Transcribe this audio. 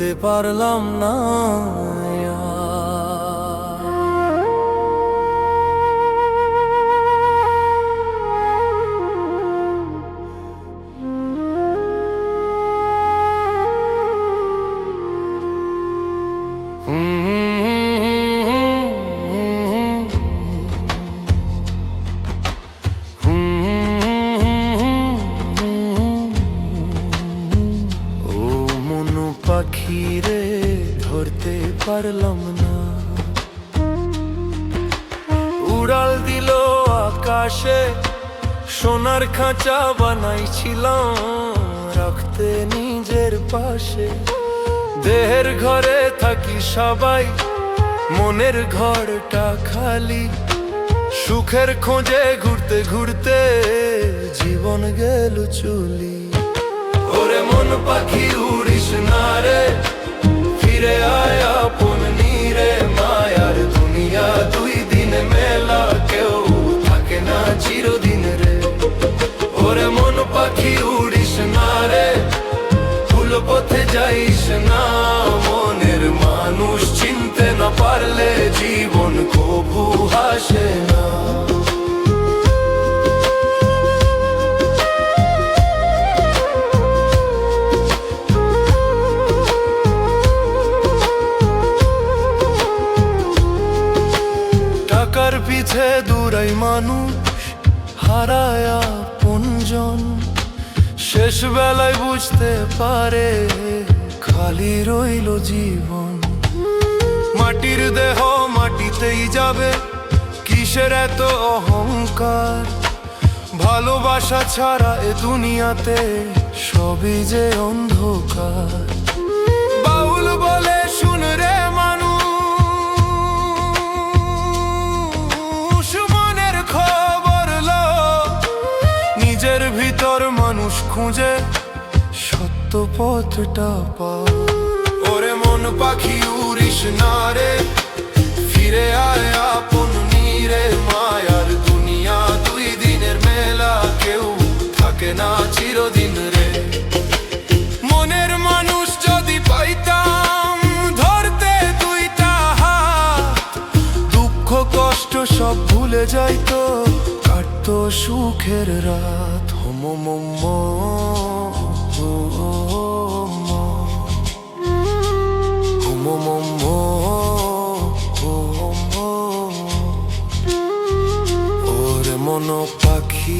ধরতে পারলাম না। পাখিরে ধরতে পারলাম না, উড়াল দিল আকাশে, সোনার খাঁচা বানাইছিলাম রাখতে নিজের পাশে। দেহের ঘরে থাকি সবাই, মনের ঘরটা খালি, সুখের খোঁজে ঘুরতে ঘুরতে জীবন গেল চলি। ওরে মন পাখি উড়িস না রে, ফিরে আয় আপন নীরে, মায়ার দুনিয়া দুই দিন মেলা, কেউ থাকে না চিরদিন রে। ওরে মন পাখি উড়িস না রে, ভুল পথে যাইস না, মনের মানুষ চিনতে না পারলে জীবন কবু হাসে না। টাকার পিছে দূরাই মানুষ, হারায় আপনজন, শেষ বেলায় বুঝতে পারে খালি রইল জীবন। মাটির দেহ মাটিতেই যাবে, কিসের এত অহংকার, ভালোবাসা ছাড়া এ দুনিয়াতে সবই যে অন্ধকার। বাউল বলে শুন রে মানুষ, মনের খবর লো, নিজের ভিতর মানুষ খুঁজে সত্য পথটা পা। ওরে মন পাখি উড়িস না রে, ফিরে আয় আপন নীরে, মায়ার দুনিয়া দুই দিনের মেলা, কেউ থাকে না চিরদিন রে। মনের মানুষ যদি পাইতাম ধরতে দুইটা হাত, দুঃখ কষ্ট সব ভুলে যাইতো, কাটতো সুখের রাত। হোম মম ওরে মন পাখি।